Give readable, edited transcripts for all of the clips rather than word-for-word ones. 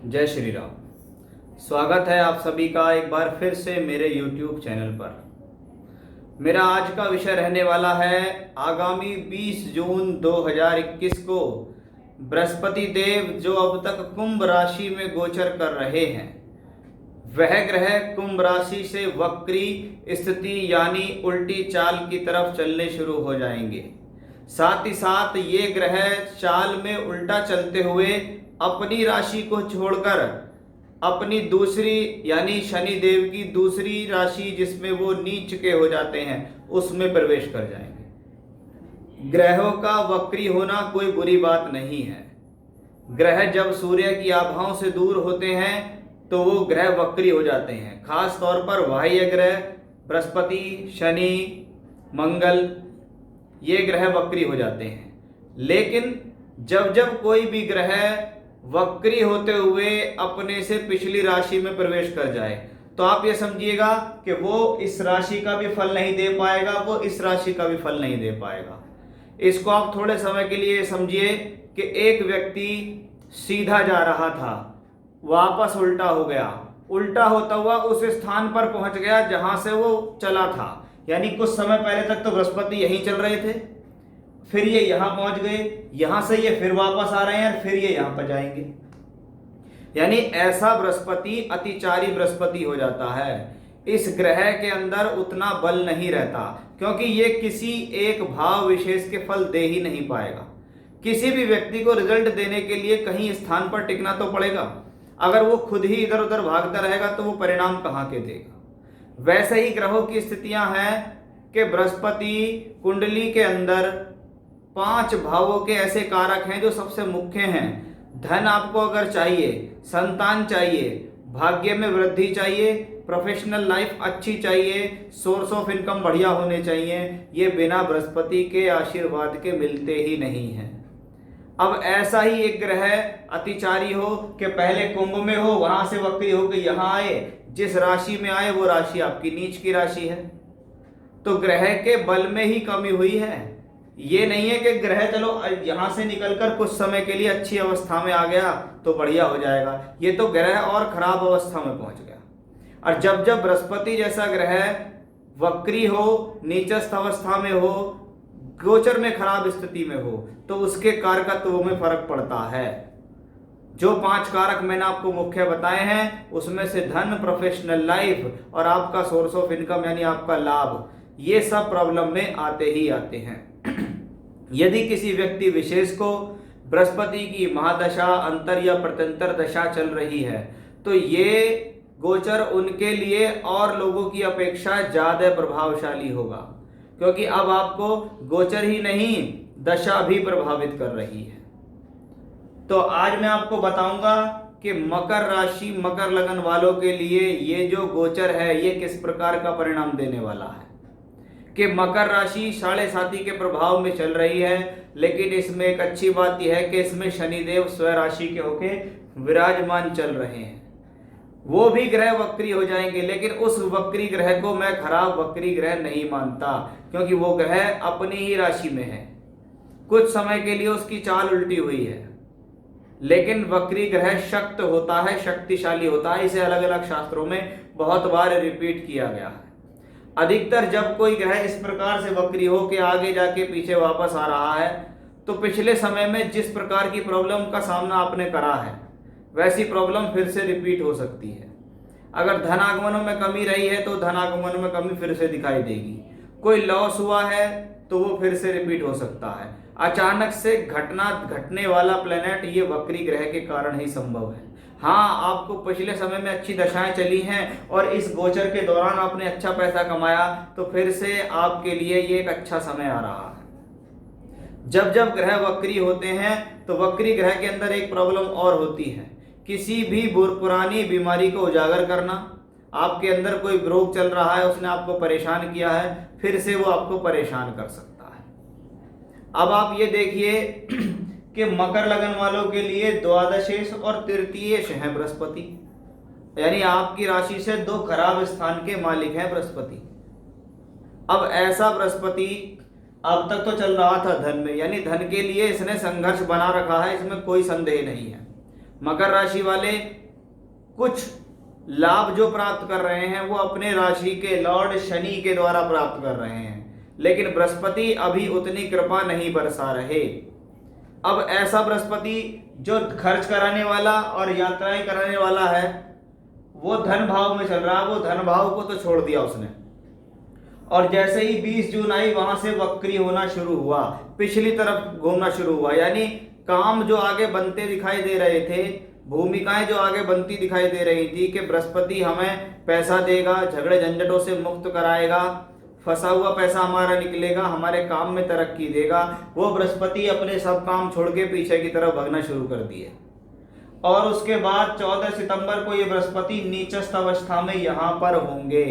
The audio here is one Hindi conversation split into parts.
जय श्री राम। स्वागत है आप सभी का एक बार फिर से मेरे YouTube चैनल पर। मेरा आज का विषय रहने वाला है आगामी 20 जून 2021 को बृहस्पति देव जो अब तक कुंभ राशि में गोचर कर रहे हैं, वह ग्रह कुंभ राशि से वक्री स्थिति यानी उल्टी चाल की तरफ चलने शुरू हो जाएंगे। साथ ही साथ ये ग्रह चाल में उल्टा चलते हुए अपनी राशि को छोड़कर अपनी दूसरी यानी शनि देव की दूसरी राशि जिसमें वो नीच के हो जाते हैं उसमें प्रवेश कर जाएंगे। ग्रहों का वक्री होना कोई बुरी बात नहीं है। ग्रह जब सूर्य की आभाओं से दूर होते हैं तो वो ग्रह वक्री हो जाते हैं। खास तौर पर बाह्य ग्रह बृहस्पति, शनि, मंगल ये ग्रह वक्री हो जाते हैं। लेकिन जब जब कोई भी ग्रह वक्री होते हुए अपने से पिछली राशि में प्रवेश कर जाए तो आप ये समझिएगा कि वो इस राशि का भी फल नहीं दे पाएगा, वो इस राशि का भी फल नहीं दे पाएगा। इसको आप थोड़े समय के लिए समझिए कि एक व्यक्ति सीधा जा रहा था, वापस उल्टा हो गया, उल्टा होता हुआ उस स्थान पर पहुंच गया जहां से वो चला था। यानी कुछ समय पहले तक तो बृहस्पति यहीं चल रहे थे, फिर ये यहां पहुंच गए, यहां से ये फिर वापस आ रहे हैं और फिर ये यहां पर जाएंगे। यानी ऐसा बृहस्पति अतिचारी बृहस्पति हो जाता है। इस ग्रह के अंदर उतना बल नहीं रहता क्योंकि ये किसी एक भाव विशेष के फल दे ही नहीं पाएगा। किसी भी व्यक्ति को रिजल्ट देने के लिए कहीं स्थान पर टिकना तो पड़ेगा। अगर वो खुद ही इधर उधर भागता रहेगा तो वो परिणाम कहां के देगा। वैसे ही ग्रहों की स्थितियां हैं कि बृहस्पति कुंडली के अंदर 5 भावों के ऐसे कारक हैं जो सबसे मुख्य हैं। धन आपको अगर चाहिए, संतान चाहिए, भाग्य में वृद्धि चाहिए, प्रोफेशनल लाइफ अच्छी चाहिए, सोर्स ऑफ इनकम बढ़िया होने चाहिए, ये बिना बृहस्पति के आशीर्वाद के मिलते ही नहीं हैं। अब ऐसा ही एक ग्रह अतिचारी हो कि पहले कुंभ में हो, वहां से वक्री होकर यहां आए, जिस राशि में आए वो राशि आपकी नीच की राशि है, तो ग्रह के बल में ही कमी हुई है। ये नहीं है कि ग्रह चलो यहां से निकलकर कुछ समय के लिए अच्छी अवस्था में आ गया तो बढ़िया हो जाएगा। ये तो ग्रह और खराब अवस्था में पहुंच गया। और जब जब बृहस्पति जैसा ग्रह वक्री हो, नीचस्थ अवस्था में हो, गोचर में खराब स्थिति में हो, तो उसके कारकत्व में फर्क पड़ता है। जो 5 कारक मैंने आपको मुख्य बताए हैं उसमें से धन, प्रोफेशनल लाइफ और आपका सोर्स ऑफ इनकम यानी आपका लाभ, ये सब प्रॉब्लम में आते ही आते हैं। यदि किसी व्यक्ति विशेष को बृहस्पति की महादशा, अंतर या प्रत्यंतर दशा चल रही है तो ये गोचर उनके लिए और लोगों की अपेक्षा ज्यादा प्रभावशाली होगा, क्योंकि अब आपको गोचर ही नहीं दशा भी प्रभावित कर रही है। तो आज मैं आपको बताऊंगा कि मकर राशि, मकर लगन वालों के लिए ये जो गोचर है ये किस प्रकार का परिणाम देने वाला है। कि मकर राशि साढ़े साथी के प्रभाव में चल रही है, लेकिन इसमें एक अच्छी बात यह है कि इसमें शनिदेव स्व राशि के होके विराजमान चल रहे हैं। वो भी ग्रह वक्री हो जाएंगे, लेकिन उस वक्री ग्रह को मैं खराब वक्री ग्रह नहीं मानता, क्योंकि वो ग्रह अपनी ही राशि में है। कुछ समय के लिए उसकी चाल उल्टी हुई है, लेकिन वक्री ग्रह शक्त होता है, शक्तिशाली होता है। इसे अलग अलग शास्त्रों में बहुत बार रिपीट किया गया है। अधिकतर जब कोई ग्रह इस प्रकार से वक्री हो के आगे जाके पीछे वापस आ रहा है तो पिछले समय में जिस प्रकार की प्रॉब्लम का सामना आपने करा है वैसी प्रॉब्लम फिर से रिपीट हो सकती है। अगर धनागमनों में कमी रही है तो धनागमनों में कमी फिर से दिखाई देगी। कोई लॉस हुआ है तो वो फिर से रिपीट हो सकता है। अचानक से घटने वाला प्लेनेट ये वक्री ग्रह के कारण ही संभव है। हाँ, आपको पिछले समय में अच्छी दशाएं चली हैं और इस गोचर के दौरान आपने अच्छा पैसा कमाया तो फिर से आपके लिए ये एक अच्छा समय आ रहा है। जब जब ग्रह वक्री होते हैं तो वक्री ग्रह के अंदर एक प्रॉब्लम और होती है, किसी भी पुरानी बीमारी को उजागर करना। आपके अंदर कोई रोग चल रहा है, उसने आपको परेशान किया है, फिर से वो आपको परेशान कर सकता है। अब आप ये देखिए कि मकर लगन वालों के लिए द्वादशेश और तृतीयेश है बृहस्पति, यानी आपकी राशि से 2 खराब स्थान के मालिक हैं बृहस्पति। अब ऐसा बृहस्पति अब तक तो चल रहा था धन में, यानी धन के लिए इसने संघर्ष बना रखा है, इसमें कोई संदेह नहीं है। मकर राशि वाले कुछ लाभ जो प्राप्त कर रहे हैं वो अपने राशि के लॉर्ड शनि के द्वारा प्राप्त कर रहे हैं, लेकिन बृहस्पति अभी उतनी कृपा नहीं बरसा रहे। अब ऐसा बृहस्पति जो खर्च कराने वाला और यात्राएं कराने वाला है वो धन भाव में चल रहा है, वो धन भाव को तो छोड़ दिया उसने, और जैसे ही 20 जून आई वहां से वक्री होना शुरू हुआ, पिछली तरफ घूमना शुरू हुआ। यानी काम जो आगे बनते दिखाई दे रहे थे, भूमिकाएं जो आगे बनती दिखाई दे रही थी कि बृहस्पति हमें पैसा देगा, झगड़े झंझटों से मुक्त कराएगा, फंसा हुआ पैसा हमारा निकलेगा, हमारे काम में तरक्की देगा, वो बृहस्पति अपने सब काम छोड़ के पीछे की तरफ भागना शुरू कर दिए। और उसके बाद 14 सितंबर को ये बृहस्पति नीचस्थ अवस्था में यहाँ पर होंगे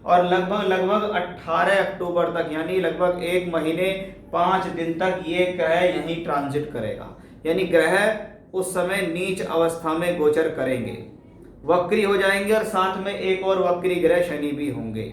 और लगभग 18 अक्टूबर तक, यानी लगभग 1 महीने 5 दिन तक ये ग्रह यहीं ट्रांजिट करेगा। यानी ग्रह उस समय नीच अवस्था में गोचर करेंगे, वक्री हो जाएंगे, और साथ में एक और वक्री ग्रह शनि भी होंगे।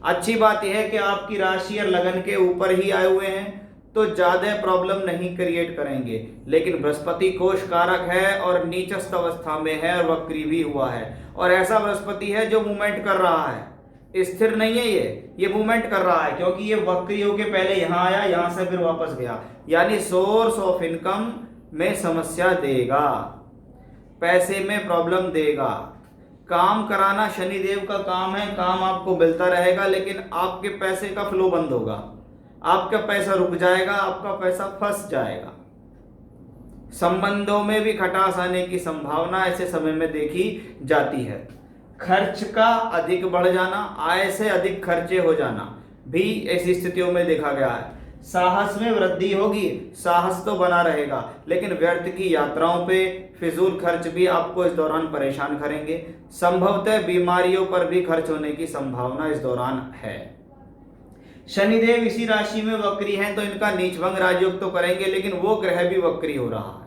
अच्छी बात यह है कि आपकी राशि और लगन के ऊपर ही आए हुए हैं तो ज्यादा प्रॉब्लम नहीं क्रिएट करेंगे, लेकिन बृहस्पति कोष कारक है और नीचस्थ अवस्था में है और वक्री भी हुआ है, और ऐसा बृहस्पति है जो मूवमेंट कर रहा है, स्थिर नहीं है, ये मूवमेंट कर रहा है, क्योंकि ये वक्री होके पहले यहाँ आया, यहाँ से फिर वापस गया। यानी सोर्स ऑफ इनकम में समस्या देगा, पैसे में प्रॉब्लम देगा। काम कराना शनिदेव का काम है, काम आपको मिलता रहेगा, लेकिन आपके पैसे का फ्लो बंद होगा, आपका पैसा रुक जाएगा, आपका पैसा फंस जाएगा। संबंधों में भी खटास आने की संभावना ऐसे समय में देखी जाती है। खर्च का अधिक बढ़ जाना, आय से अधिक खर्चे हो जाना भी ऐसी स्थितियों में देखा गया है। साहस में वृद्धि होगी, साहस तो बना रहेगा, लेकिन व्यर्थ की यात्राओं पे फिजूल खर्च भी आपको इस दौरान परेशान करेंगे। संभवतः बीमारियों पर भी खर्च होने की संभावना इस दौरान है। शनिदेव इसी राशि में वक्री हैं तो इनका नीचभंग राजयोग तो करेंगे, लेकिन वो ग्रह भी वक्री हो रहा है,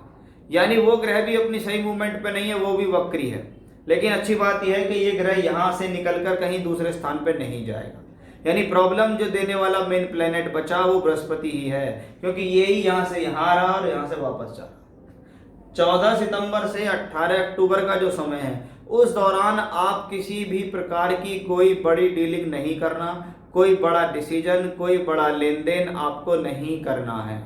यानी वो ग्रह भी अपनी सही मूवमेंट पे नहीं है, वो भी वक्री है। लेकिन अच्छी बात यह है कि ये ग्रह यहां से निकलकर कहीं दूसरे स्थान पे नहीं जाएगा, यानी प्रॉब्लम जो देने वाला मेन प्लेनेट बचा वो बृहस्पति ही है, क्योंकि ये ही यहां से यहां आ रहा और यहां से वापस जा रहा। 14 सितंबर से 18 अक्टूबर का जो समय है उस दौरान आप किसी भी प्रकार की कोई बड़ी डीलिंग नहीं करना, कोई बड़ा डिसीजन, कोई बड़ा लेन देन आपको नहीं करना है,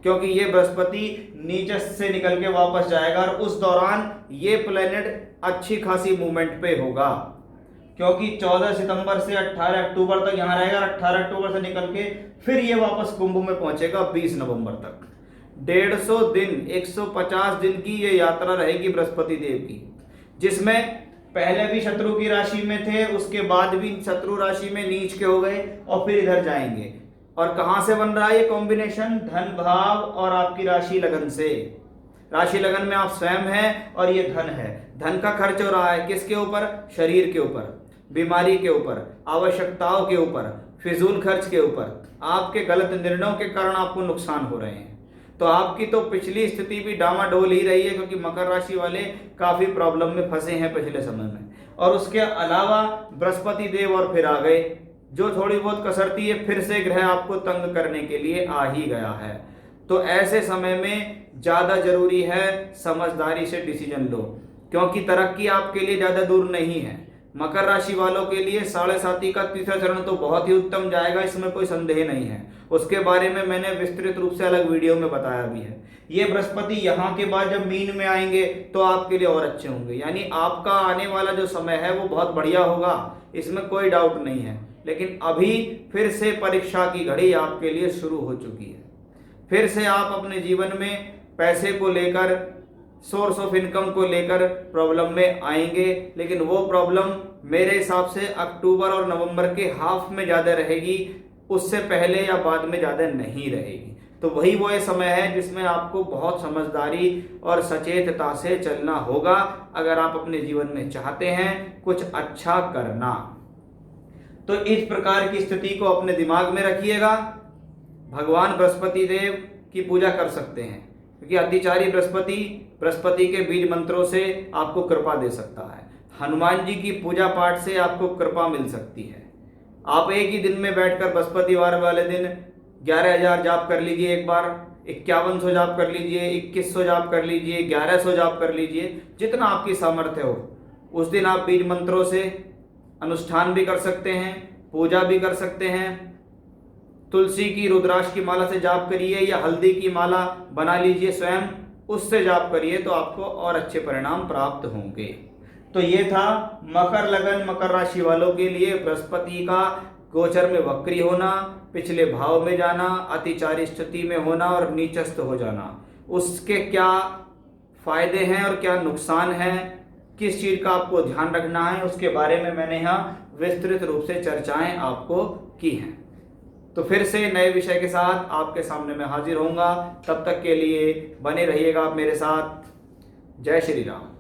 क्योंकि ये बृहस्पति नीचे से निकल के वापस जाएगा और उस दौरान ये प्लेनेट अच्छी खासी मूवमेंट पे होगा, क्योंकि 14 सितंबर से 18 अक्टूबर तक यहाँ रहेगा, 18 अक्टूबर से निकल के फिर ये वापस कुंभ में पहुंचेगा 20 नवंबर तक। 150 दिन 150 दिन की ये यात्रा रहेगी बृहस्पति देव की, जिसमें पहले भी शत्रु की राशि में थे, उसके बाद भी शत्रु राशि में नीच के हो गए और फिर इधर जाएंगे। और कहां से बन रहा है ये कॉम्बिनेशन? धन भाव और आपकी राशि लगन से। राशि लगन में आप स्वयं हैं और ये धन है। धन का खर्च हो रहा है किसके ऊपर? शरीर के ऊपर, बीमारी के ऊपर, आवश्यकताओं के ऊपर, फिजूल खर्च के ऊपर। आपके गलत निर्णयों के कारण आपको नुकसान हो रहे हैं। तो आपकी तो पिछली स्थिति भी डामाडोल ही रही है, क्योंकि मकर राशि वाले काफी प्रॉब्लम में फंसे हैं पिछले समय में। और उसके अलावा बृहस्पति देव और फिर आ गए, जो थोड़ी बहुत कसरती है, फिर से ग्रह आपको तंग करने के लिए आ ही गया है। तो ऐसे समय में ज्यादा जरूरी है समझदारी से डिसीजन लो, क्योंकि तरक्की आपके लिए ज्यादा दूर नहीं है। मकर राशि वालों के लिए 7.5 का तीसरा चरण तो बहुत ही उत्तम जाएगा, इसमें कोई संदेह नहीं है। उसके बारे में मैंने विस्तृत रूप से अलग वीडियो में बताया भी है। ये बृहस्पति यहाँ के बाद जब मीन में आएंगे तो आपके लिए और अच्छे होंगे, यानी आपका आने वाला जो समय है वो बहुत बढ़िया होगा, इसमें कोई डाउट नहीं है। लेकिन अभी फिर से परीक्षा की घड़ी आपके लिए शुरू हो चुकी है। फिर से आप अपने जीवन में पैसे को लेकर, सोर्स ऑफ इनकम को लेकर प्रॉब्लम में आएंगे, लेकिन वो प्रॉब्लम मेरे हिसाब से अक्टूबर और नवंबर के हाफ में ज़्यादा रहेगी, उससे पहले या बाद में ज़्यादा नहीं रहेगी। तो वही वो ये समय है जिसमें आपको बहुत समझदारी और सचेतता से चलना होगा, अगर आप अपने जीवन में चाहते हैं कुछ अच्छा करना। तो इस प्रकार की स्थिति को अपने दिमाग में रखिएगा। भगवान बृहस्पति देव की पूजा कर सकते हैं, क्योंकि अतिचारी बृहस्पति के बीज मंत्रों से आपको कृपा दे सकता है। हनुमान जी की पूजा पाठ से आपको कृपा मिल सकती है। आप एक ही दिन में बैठकर बृहस्पतिवार वाले दिन 11,000 जाप कर लीजिए, एक बार 5100 जाप कर लीजिए, 2100 जाप कर लीजिए, 1100 जाप कर लीजिए, जितना आपकी सामर्थ्य हो। उस दिन आप बीज मंत्रों से अनुष्ठान भी कर सकते हैं, पूजा भी कर सकते हैं। तुलसी की रुद्राक्ष की माला से जाप करिए या हल्दी की माला बना लीजिए स्वयं, उससे जाप करिए तो आपको और अच्छे परिणाम प्राप्त होंगे। तो ये था मकर लगन मकर राशि वालों के लिए बृहस्पति का गोचर में वक्री होना, पिछले भाव में जाना, अतिचारी स्थिति में होना और नीचस्थ हो जाना, उसके क्या फायदे हैं और क्या नुकसान है, किस चीज का आपको ध्यान रखना है, उसके बारे में मैंने यहाँ विस्तृत रूप से चर्चाएं आपको की हैं। तो फिर से नए विषय के साथ आपके सामने मैं हाजिर होऊंगा। तब तक के लिए बने रहिएगा आप मेरे साथ। जय श्री राम।